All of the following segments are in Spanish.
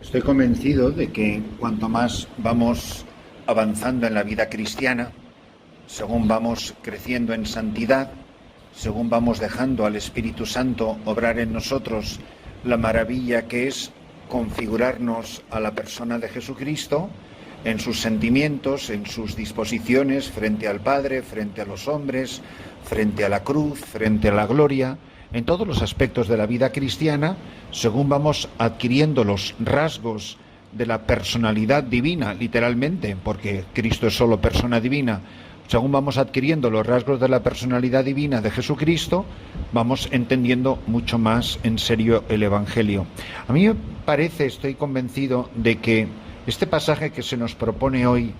Estoy convencido de que cuanto más vamos avanzando en la vida cristiana, según vamos creciendo en santidad, según vamos dejando al Espíritu Santo obrar en nosotros la maravilla que es configurarnos a la persona de Jesucristo, en sus sentimientos, en sus disposiciones frente al Padre, frente a los hombres, frente a la cruz, frente a la gloria, en todos los aspectos de la vida cristiana, según vamos adquiriendo los rasgos de la personalidad divina, literalmente, porque Cristo es solo persona divina, según vamos adquiriendo los rasgos de la personalidad divina de Jesucristo, vamos entendiendo mucho más en serio el Evangelio. A mí me parece, estoy convencido de que este pasaje que se nos propone hoy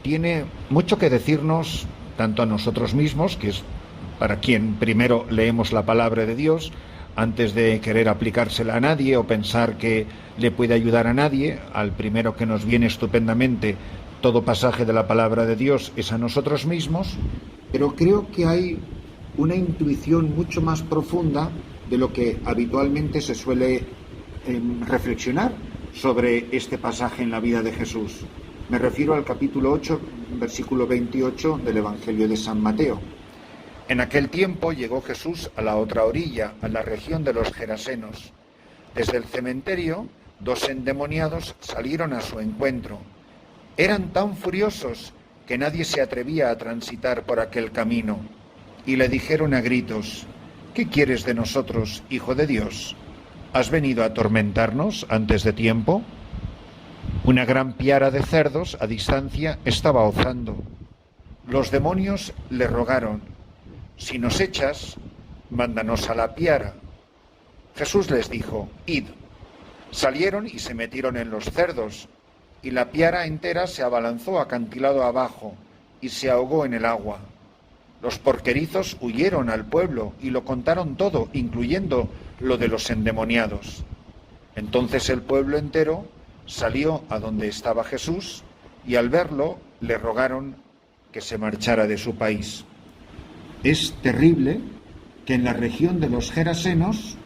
tiene mucho que decirnos, tanto a nosotros mismos, que es para quien primero leemos la palabra de Dios, antes de querer aplicársela a nadie o pensar que le puede ayudar a nadie, al primero que nos viene estupendamente todo pasaje de la palabra de Dios es a nosotros mismos, pero creo que hay una intuición mucho más profunda de lo que habitualmente se suele reflexionar sobre este pasaje en la vida de Jesús. Me refiero al capítulo 8, versículo 28 del Evangelio de San Mateo. En aquel tiempo llegó Jesús a la otra orilla, a la región de los Gerasenos. Desde el cementerio, 2 endemoniados salieron a su encuentro. Eran tan furiosos que nadie se atrevía a transitar por aquel camino, y le dijeron a gritos: ¿qué quieres de nosotros, Hijo de Dios? ¿Has venido a atormentarnos antes de tiempo? Una gran piara de cerdos a distancia estaba ozando. Los demonios le rogaron: si nos echas, mándanos a la piara. Jesús les dijo: id. Salieron y se metieron en los cerdos, y la piara entera se abalanzó acantilado abajo y se ahogó en el agua. Los porquerizos huyeron al pueblo y lo contaron todo, incluyendo lo de los endemoniados. Entonces el pueblo entero salió a donde estaba Jesús y al verlo le rogaron que se marchara de su país. Es terrible que en la región de los Gerasenos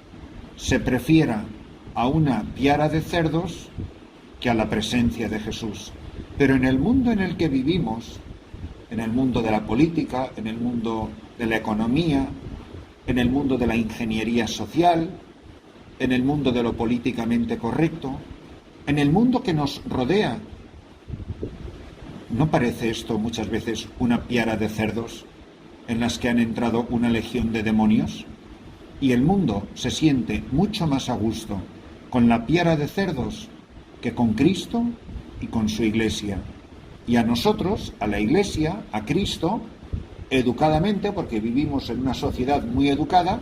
se prefiera a una piara de cerdos que a la presencia de Jesús. Pero en el mundo en el que vivimos, en el mundo de la política, en el mundo de la economía, en el mundo de la ingeniería social, en el mundo de lo políticamente correcto, en el mundo que nos rodea, ¿no parece esto muchas veces una piara de cerdos en las que han entrado una legión de demonios? Y el mundo se siente mucho más a gusto con la piara de cerdos que con Cristo y con su Iglesia. Y a nosotros, a la Iglesia, a Cristo, educadamente, porque vivimos en una sociedad muy educada,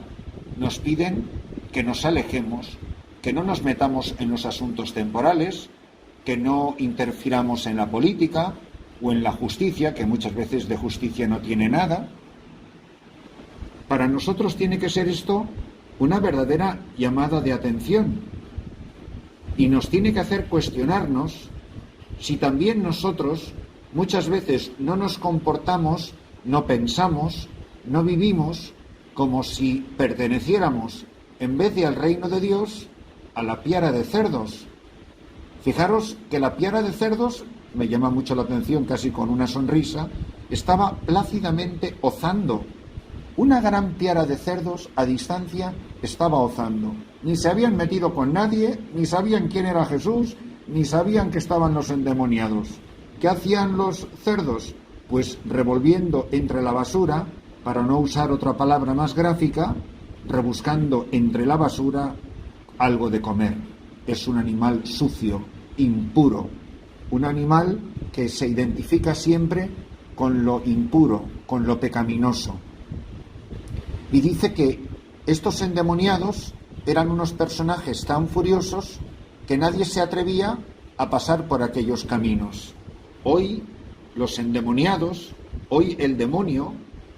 nos piden que nos alejemos, que no nos metamos en los asuntos temporales, que no interfiramos en la política o en la justicia, que muchas veces de justicia no tiene nada. Para nosotros tiene que ser esto una verdadera llamada de atención y nos tiene que hacer cuestionarnos si también nosotros muchas veces no nos comportamos, no pensamos, no vivimos como si perteneciéramos, en vez de al reino de Dios, a la piara de cerdos. Fijaros que la piara de cerdos, me llama mucho la atención, casi con una sonrisa, estaba plácidamente ozando. Una gran piara de cerdos a distancia estaba ozando. Ni se habían metido con nadie, ni sabían quién era Jesús, ni sabían que estaban los endemoniados. ¿Qué hacían los cerdos? Pues revolviendo entre la basura, para no usar otra palabra más gráfica, rebuscando entre la basura algo de comer. Es un animal sucio, impuro, un animal que se identifica siempre con lo impuro, con lo pecaminoso. Y dice que estos endemoniados eran unos personajes tan furiosos que nadie se atrevía a pasar por aquellos caminos. Hoy los endemoniados, hoy el demonio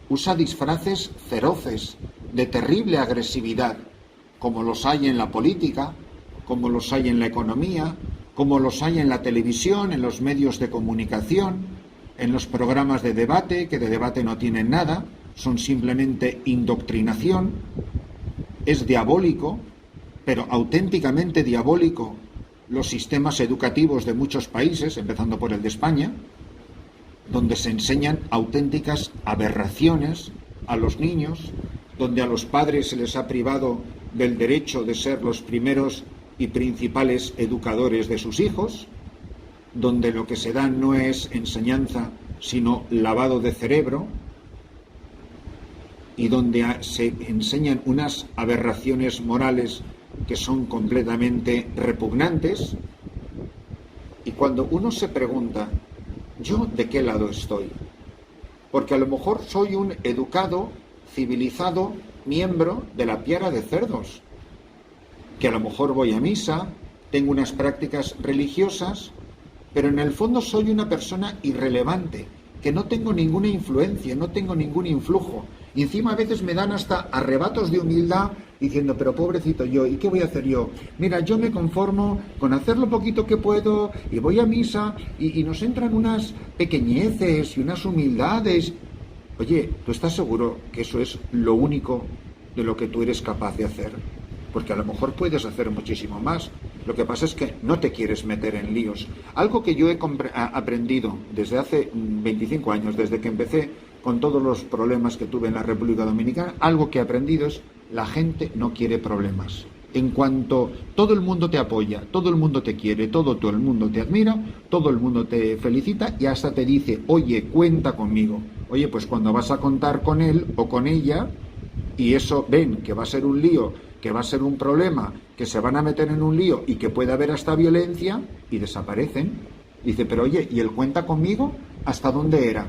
usa disfraces feroces, de terrible agresividad, como los hay en la política, como los hay en la economía, como los hay en la televisión, en los medios de comunicación, en los programas de debate, que de debate no tienen nada, son simplemente indoctrinación. Es diabólico, pero auténticamente diabólico, los sistemas educativos de muchos países, empezando por el de España, donde se enseñan auténticas aberraciones a los niños, donde a los padres se les ha privado del derecho de ser los primeros y principales educadores de sus hijos, donde lo que se da no es enseñanza, sino lavado de cerebro, y donde se enseñan unas aberraciones morales que son completamente repugnantes. Y cuando uno se pregunta, ¿yo de qué lado estoy? Porque a lo mejor soy un educado, civilizado miembro de la piara de cerdos, que a lo mejor voy a misa, tengo unas prácticas religiosas, pero en el fondo soy una persona irrelevante, que no tengo ninguna influencia, no tengo ningún influjo. Y encima a veces me dan hasta arrebatos de humildad diciendo, pero pobrecito yo, ¿y qué voy a hacer yo? Mira, yo me conformo con hacer lo poquito que puedo y voy a misa y nos entran unas pequeñeces y unas humildades. Oye, ¿tú estás seguro que eso es lo único de lo que tú eres capaz de hacer? Porque a lo mejor puedes hacer muchísimo más. Lo que pasa es que no te quieres meter en líos. Algo que yo he aprendido desde hace 25 años, desde que empecé con todos los problemas que tuve en la República Dominicana, algo que he aprendido es: la gente no quiere problemas. En cuanto todo el mundo te apoya, todo el mundo te quiere, todo el mundo te admira, todo el mundo te felicita y hasta te dice, oye, cuenta conmigo. Oye, pues cuando vas a contar con él o con ella y eso ven que va a ser un lío, que va a ser un problema, que se van a meter en un lío y que puede haber hasta violencia, y desaparecen. Dice, pero oye, ¿y el cuenta conmigo? ¿Hasta dónde era?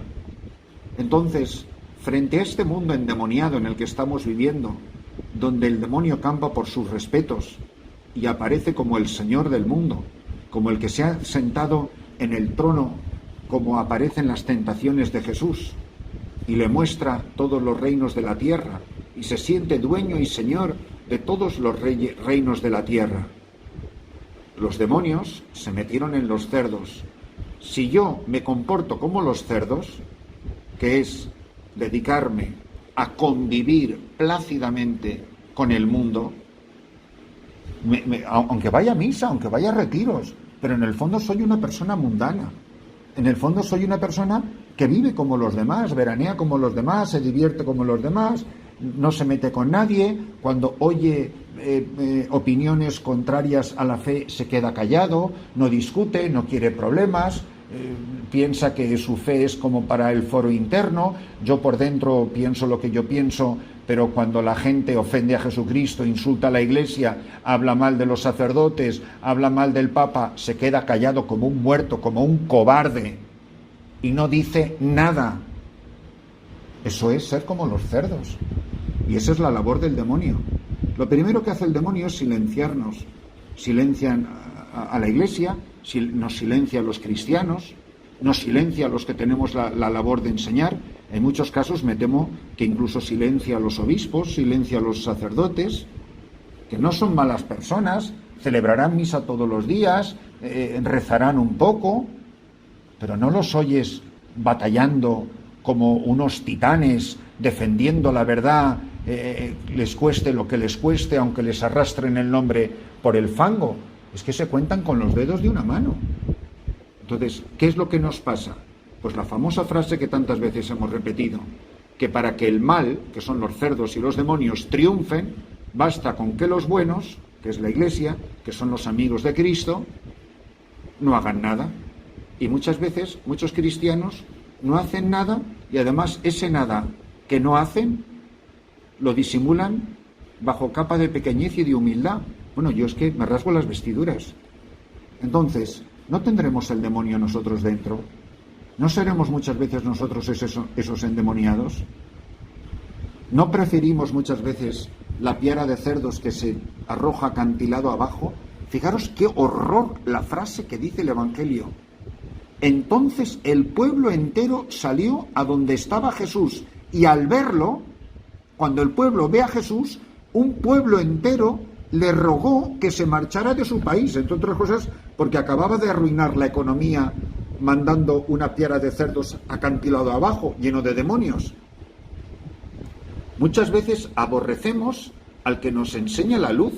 Entonces, frente a este mundo endemoniado en el que estamos viviendo, donde el demonio campa por sus respetos y aparece como el Señor del mundo, como el que se ha sentado en el trono, como aparece en las tentaciones de Jesús, y le muestra todos los reinos de la tierra, y se siente dueño y señor de todos los reinos de la tierra. Los demonios se metieron en los cerdos. Si yo me comporto como los cerdos, que es dedicarme a convivir plácidamente con el mundo, aunque vaya a misa, aunque vaya a retiros, pero en el fondo soy una persona mundana. En el fondo soy una persona que vive como los demás, veranea como los demás, se divierte como los demás, no se mete con nadie, cuando oye opiniones contrarias a la fe se queda callado, no discute, no quiere problemas, piensa que su fe es como para el foro interno. Yo por dentro pienso lo que yo pienso, pero cuando la gente ofende a Jesucristo, insulta a la Iglesia, habla mal de los sacerdotes, habla mal del Papa, se queda callado como un muerto, como un cobarde, y no dice nada. Eso es ser como los cerdos. Y esa es la labor del demonio. Lo primero que hace el demonio es silenciarnos. Silencian a la Iglesia, nos silencia a los cristianos, nos silencia a los que tenemos la labor de enseñar. En muchos casos me temo que incluso silencia a los obispos, silencia a los sacerdotes, que no son malas personas, celebrarán misa todos los días, rezarán un poco, pero no los oyes batallando como unos titanes, defendiendo la verdad, les cueste lo que les cueste, aunque les arrastren el nombre por el fango. Es que se cuentan con los dedos de una mano. Entonces, ¿qué es lo que nos pasa? Pues la famosa frase que tantas veces hemos repetido, que para que el mal, que son los cerdos y los demonios, triunfen, basta con que los buenos, que es la Iglesia, que son los amigos de Cristo, no hagan nada. Y muchas veces, muchos cristianos no hacen nada, y además ese nada que no hacen, lo disimulan bajo capa de pequeñez y de humildad. Bueno, yo es que me rasgo las vestiduras. Entonces, ¿no tendremos el demonio nosotros dentro? ¿No seremos muchas veces nosotros esos endemoniados? ¿No preferimos muchas veces la piara de cerdos que se arroja acantilado abajo? Fijaros qué horror la frase que dice el Evangelio. Entonces el pueblo entero salió a donde estaba Jesús, y al verlo, cuando el pueblo ve a Jesús, un pueblo entero le rogó que se marchara de su país, entre otras cosas porque acababa de arruinar la economía mandando una piara de cerdos acantilado abajo, lleno de demonios. Muchas veces aborrecemos al que nos enseña la luz.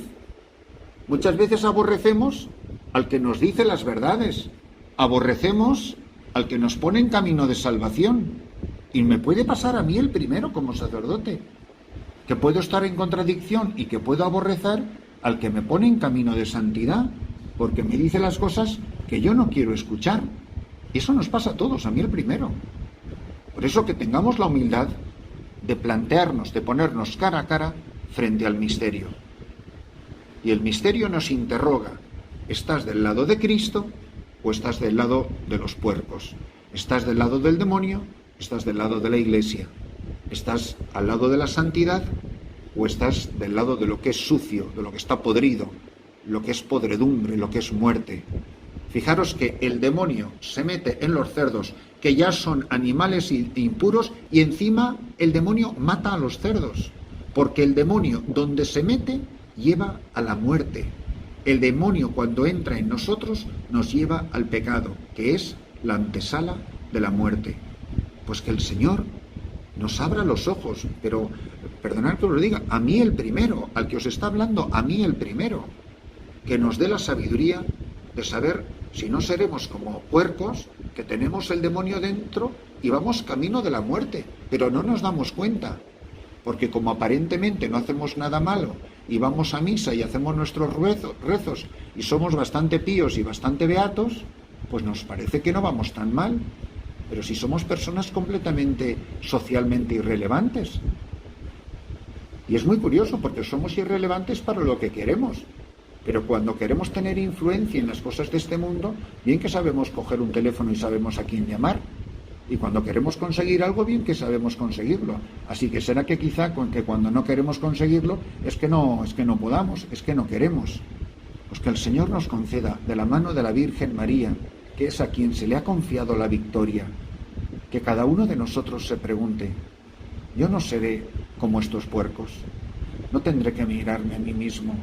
Muchas veces aborrecemos al que nos dice las verdades, aborrecemos al que nos pone en camino de salvación. Y me puede pasar a mí el primero como sacerdote, que puedo estar en contradicción y que puedo aborrecer al que me pone en camino de santidad, porque me dice las cosas que yo no quiero escuchar. Y eso nos pasa a todos, a mí el primero. Por eso que tengamos la humildad de plantearnos, de ponernos cara a cara frente al misterio. Y el misterio nos interroga: ¿estás del lado de Cristo o estás del lado de los puercos? ¿Estás del lado del demonio? ¿Estás del lado de la Iglesia? ¿Estás al lado de la santidad o estás del lado de lo que es sucio, de lo que está podrido, lo que es podredumbre, lo que es muerte? Fijaros que el demonio se mete en los cerdos, que ya son animales impuros, y encima el demonio mata a los cerdos, porque el demonio donde se mete lleva a la muerte. El demonio cuando entra en nosotros nos lleva al pecado, que es la antesala de la muerte. Pues que el Señor nos abra los ojos, pero perdonad que os lo diga, a mí el primero, al que os está hablando, a mí el primero, que nos dé la sabiduría de saber si no seremos como puercos, que tenemos el demonio dentro y vamos camino de la muerte, pero no nos damos cuenta, porque como aparentemente no hacemos nada malo y vamos a misa y hacemos nuestros rezos y somos bastante píos y bastante beatos, pues nos parece que no vamos tan mal. Pero si somos personas completamente socialmente irrelevantes. Y es muy curioso porque somos irrelevantes para lo que queremos. Pero cuando queremos tener influencia en las cosas de este mundo, bien que sabemos coger un teléfono y sabemos a quién llamar. Y cuando queremos conseguir algo, bien que sabemos conseguirlo. Así que será que quizá que cuando no queremos conseguirlo es que no podamos, es que no queremos. Pues que el Señor nos conceda, de la mano de la Virgen María, que es a quien se le ha confiado la victoria, que cada uno de nosotros se pregunte: yo no seré como estos puercos, no tendré que mirarme a mí mismo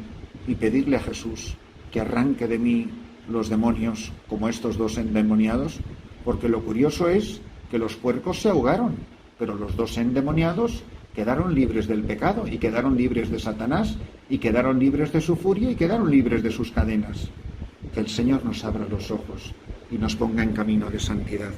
y pedirle a Jesús que arranque de mí los demonios como estos dos endemoniados, porque lo curioso es que los puercos se ahogaron, pero los dos endemoniados quedaron libres del pecado y quedaron libres de Satanás y quedaron libres de su furia y quedaron libres de sus cadenas. Que el Señor nos abra los ojos y nos ponga en camino de santidad.